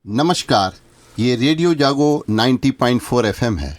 नमस्कार, ये रेडियो जागो 90.4 एफएम है।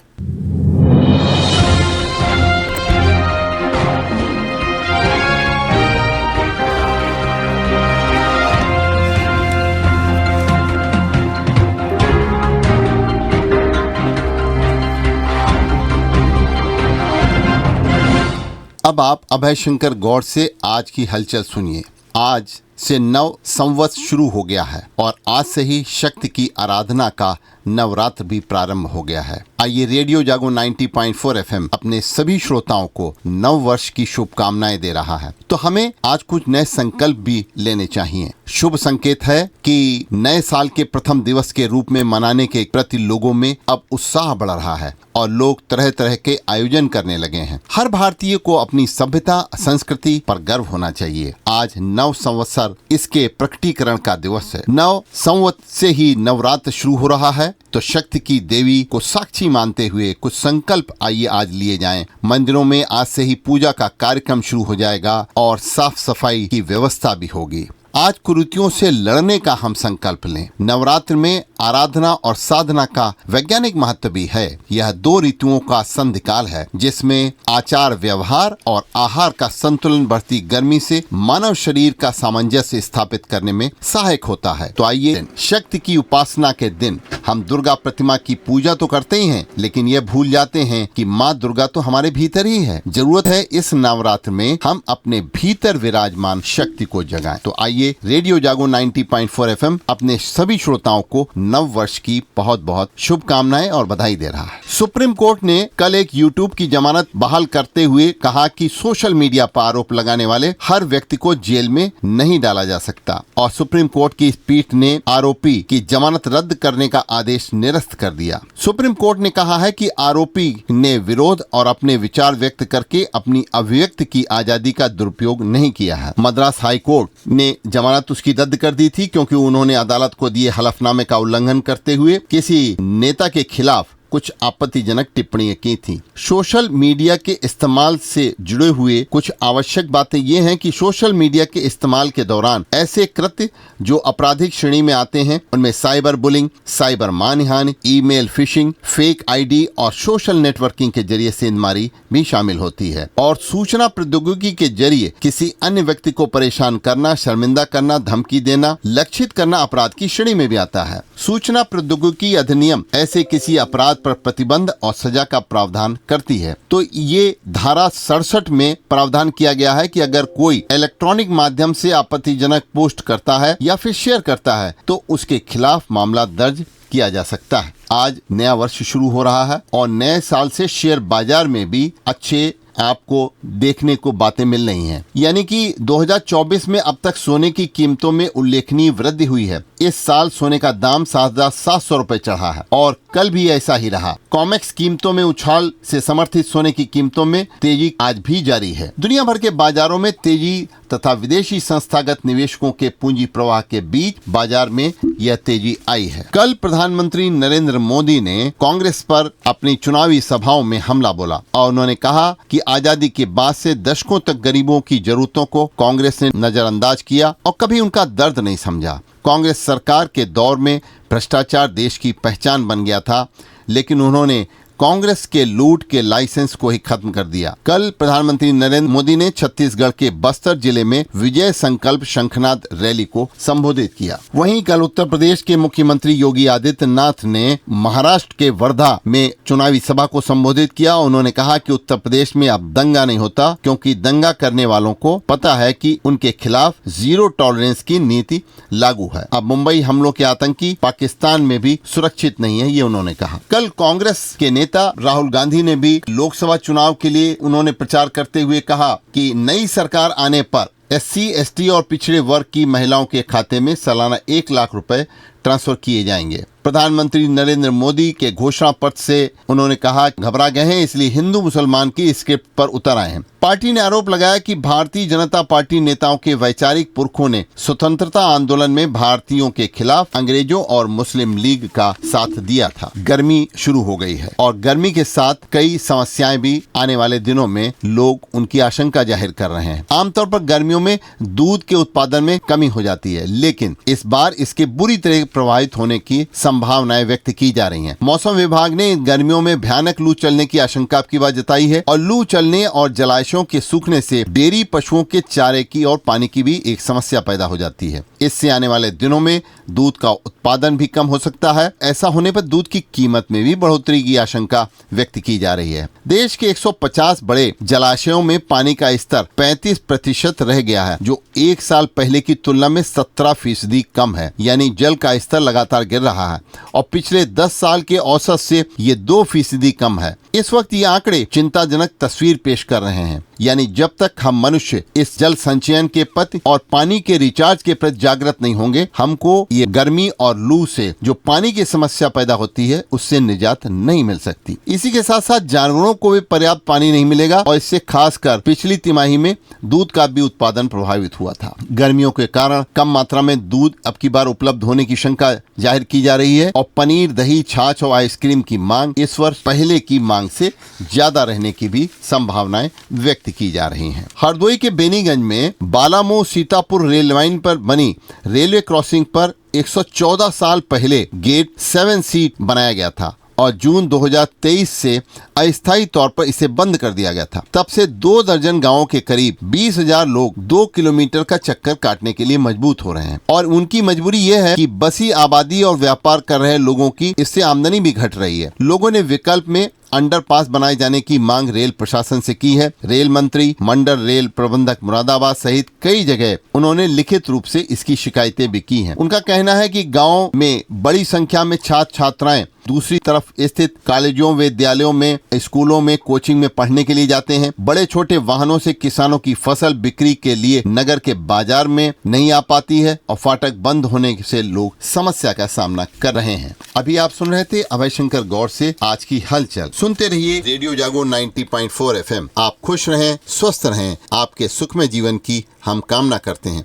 अब आप अभय शंकर गौड़ से आज की हलचल सुनिए। आज से नव संवत्सर शुरू हो गया है और आज से ही शक्ति की आराधना का नवरात्र भी प्रारंभ हो गया है। आइए रेडियो जागो 90.4 एफएम अपने सभी श्रोताओं को नव वर्ष की शुभकामनाएं दे रहा है। तो हमें आज कुछ नए संकल्प भी लेने चाहिए। शुभ संकेत है कि नए साल के प्रथम दिवस के रूप में मनाने के प्रति लोगों में अब उत्साह बढ़ रहा है और लोग तरह तरह के आयोजन करने लगे हैं। हर भारतीय को अपनी सभ्यता संस्कृति पर गर्व होना चाहिए। आज नव संवत्सर इसके प्रकटीकरण का दिवस है। नव संवत्सर से ही नवरात्र शुरू हो रहा है, तो शक्ति की देवी को साक्षी मानते हुए कुछ संकल्प आइए आज लिए जाएं। मंदिरों में आज से ही पूजा का कार्यक्रम शुरू हो जाएगा और साफ सफाई की व्यवस्था भी होगी। आज कुरीतियों से लड़ने का हम संकल्प लें। नवरात्र में आराधना और साधना का वैज्ञानिक महत्व भी है। यह दो ऋतुओं का संधिकाल है जिसमें आचार व्यवहार और आहार का संतुलन बढ़ती गर्मी से मानव शरीर का सामंजस्य स्थापित करने में सहायक होता है। तो आइए शक्ति की उपासना के दिन हम दुर्गा प्रतिमा की पूजा तो करते ही हैं, लेकिन ये भूल जाते हैं कि माँ दुर्गा तो हमारे भीतर ही है। जरूरत है इस नवरात्र में हम अपने भीतर विराजमान शक्ति को जगाएं। तो आइए रेडियो जागो 90.4 एफएम अपने सभी श्रोताओं को नव वर्ष की बहुत बहुत शुभकामनाएं और बधाई दे रहा है। सुप्रीम कोर्ट ने कल एक यूट्यूब की जमानत बहाल करते हुए कहा कि सोशल मीडिया पर आरोप लगाने वाले हर व्यक्ति को जेल में नहीं डाला जा सकता और सुप्रीम कोर्ट की पीठ ने आरोपी की जमानत रद्द करने का आदेश निरस्त कर दिया। सुप्रीम कोर्ट ने कहा है कि आरोपी ने विरोध और अपने विचार व्यक्त करके अपनी अभिव्यक्ति की आजादी का दुरुपयोग नहीं किया है। मद्रास हाई कोर्ट ने जमानत उसकी रद्द कर दी थी क्योंकि उन्होंने अदालत को दिए हलफनामे का उल्लंघन करते हुए किसी नेता के खिलाफ कुछ आपत्तिजनक टिप्पणियां की थी। सोशल मीडिया के इस्तेमाल से जुड़े हुए कुछ आवश्यक बातें ये हैं कि सोशल मीडिया के इस्तेमाल के दौरान ऐसे कृत्य जो आपराधिक श्रेणी में आते हैं उनमें साइबर बुलिंग, साइबर मानहानि, ईमेल फिशिंग, फेक आईडी और सोशल नेटवर्किंग के जरिए सेंधमारी भी शामिल होती है। और सूचना प्रौद्योगिकी के जरिए किसी अन्य व्यक्ति को परेशान करना, शर्मिंदा करना, धमकी देना, लक्षित करना अपराध की श्रेणी में भी आता है। सूचना प्रौद्योगिकी अधिनियम ऐसे किसी अपराध पर प्रतिबंध और सजा का प्रावधान करती है। तो ये धारा 67 में प्रावधान किया गया है कि अगर कोई इलेक्ट्रॉनिक माध्यम से आपत्तिजनक पोस्ट करता है या फिर शेयर करता है तो उसके खिलाफ मामला दर्ज किया जा सकता है। आज नया वर्ष शुरू हो रहा है और नए साल से शेयर बाजार में भी अच्छे आपको देखने को बातें मिल रही हैं। यानी कि 2024 में अब तक सोने की कीमतों में उल्लेखनीय वृद्धि हुई है। इस साल सोने का दाम 7,700 रुपए चढ़ा है और कल भी ऐसा ही रहा। कॉमेक्स कीमतों में उछाल से समर्थित सोने की कीमतों में तेजी आज भी जारी है। दुनिया भर के बाजारों में तेजी तथा विदेशी संस्थागत निवेशकों के पूंजी प्रवाह के बीच बाजार में यह तेजी आई है। कल प्रधानमंत्री नरेंद्र मोदी ने कांग्रेस पर अपनी चुनावी सभाओं में हमला बोला और उन्होंने कहा कि आजादी के बाद से दशकों तक गरीबों की जरूरतों को कांग्रेस ने नजरअंदाज किया और कभी उनका दर्द नहीं समझा। कांग्रेस सरकार के दौर में भ्रष्टाचार देश की पहचान बन गया था, लेकिन उन्होंने कांग्रेस के लूट के लाइसेंस को ही खत्म कर दिया। कल प्रधानमंत्री नरेंद्र मोदी ने छत्तीसगढ़ के बस्तर जिले में विजय संकल्प शंखनाद रैली को संबोधित किया। वहीं कल उत्तर प्रदेश के मुख्यमंत्री योगी आदित्यनाथ ने महाराष्ट्र के वर्धा में चुनावी सभा को संबोधित किया। उन्होंने कहा कि उत्तर प्रदेश में अब दंगा नहीं होता क्योंकि दंगा करने वालों को पता है कि उनके खिलाफ जीरो टॉलरेंस की नीति लागू है। अब मुंबई हमलों के आतंकी पाकिस्तान में भी सुरक्षित नहीं है, ये उन्होंने कहा। कल कांग्रेस के नेता राहुल गांधी ने भी लोकसभा चुनाव के लिए उन्होंने प्रचार करते हुए कहा कि नई सरकार आने पर SC, ST और पिछड़े वर्ग की महिलाओं के खाते में सालाना 1 लाख रुपए ट्रांसफर किए जाएंगे। प्रधानमंत्री नरेंद्र मोदी के घोषणा पत्र से उन्होंने कहा घबरा गए हैं, इसलिए हिंदू मुसलमान की स्क्रिप्ट पर उतर आए हैं। पार्टी ने आरोप लगाया कि भारतीय जनता पार्टी नेताओं के वैचारिक पुरखों ने स्वतंत्रता आंदोलन में भारतीयों के खिलाफ अंग्रेजों और मुस्लिम लीग का साथ दिया था। गर्मी शुरू हो गई है और गर्मी के साथ कई समस्याएं भी आने वाले दिनों में लोग उनकी आशंका जाहिर कर रहे हैं। आमतौर पर गर्मियों में दूध के उत्पादन में कमी हो जाती है, लेकिन इस बार इसके बुरी तरह प्रभावित होने की संभावनाएं व्यक्त की जा रही हैं। मौसम विभाग ने गर्मियों में भयानक लू चलने की आशंका की बात जताई है और लू चलने और जलाशयों के सूखने से डेयरी पशुओं के चारे की और पानी की भी एक समस्या पैदा हो जाती है। इससे आने वाले दिनों में दूध का उत्पादन भी कम हो सकता है। ऐसा होने पर दूध की कीमत में भी बढ़ोतरी की आशंका व्यक्त की जा रही है। देश के 150 बड़े जलाशयों में पानी का स्तर 35% रह गया है, जो एक साल पहले की तुलना में 17% कम है। यानी जल का स्तर लगातार गिर रहा है और पिछले 10 साल के औसत से ये 2% कम है। इस वक्त ये आंकड़े चिंताजनक तस्वीर पेश कर रहे हैं। यानी जब तक हम मनुष्य इस जल संचयन के प्रति और पानी के रिचार्ज के प्रति जागृत नहीं होंगे, हमको ये गर्मी और लू से जो पानी की समस्या पैदा होती है उससे निजात नहीं मिल सकती। इसी के साथ साथ जानवरों को भी पर्याप्त पानी नहीं मिलेगा और इससे खासकर पिछली तिमाही में दूध का भी उत्पादन प्रभावित हुआ था। गर्मियों के कारण कम मात्रा में दूध अब की बार उपलब्ध होने की शंका जाहिर की जा रही है और पनीर, दही, छाछ और आइसक्रीम की मांग इस वर्ष पहले की मांग से ज्यादा रहने की भी संभावनाएं व्यक्त की जा रही हैं। हरदोई के बेनीगंज में बालामऊ सीतापुर रेल लाइन पर बनी रेलवे क्रॉसिंग पर 114 साल पहले गेट 7C बनाया गया था और जून 2023 से अस्थायी तौर पर इसे बंद कर दिया गया था। तब से 2 दर्जन गांवों के करीब 20,000 लोग 2 किलोमीटर का चक्कर काटने के लिए मजबूत हो रहे हैं और उनकी मजबूरी यह है कि बसी आबादी और व्यापार कर रहे लोगों की इससे आमदनी भी घट रही है। लोगों ने विकल्प में अंडरपास बनाए जाने की मांग रेल प्रशासन से की है। रेल मंत्री, मंडल रेल प्रबंधक मुरादाबाद सहित कई जगह उन्होंने लिखित रूप से इसकी शिकायतें भी की हैं। उनका कहना है कि गांव में बड़ी संख्या में छात्र छात्राएं दूसरी तरफ स्थित कॉलेजों, विद्यालयों में, स्कूलों में कोचिंग में पढ़ने के लिए जाते हैं। बड़े छोटे वाहनों से किसानों की फसल बिक्री के लिए नगर के बाजार में नहीं आ पाती है और फाटक बंद होने से लोग समस्या का सामना कर रहे हैं। अभी आप सुन रहे थे अभय शंकर गौड़ से आज की हलचल। सुनते रहिए रेडियो जागो 90.4 FM। आप खुश रहें, स्वस्थ रहें, आपके सुखमय जीवन की हम कामना करते हैं।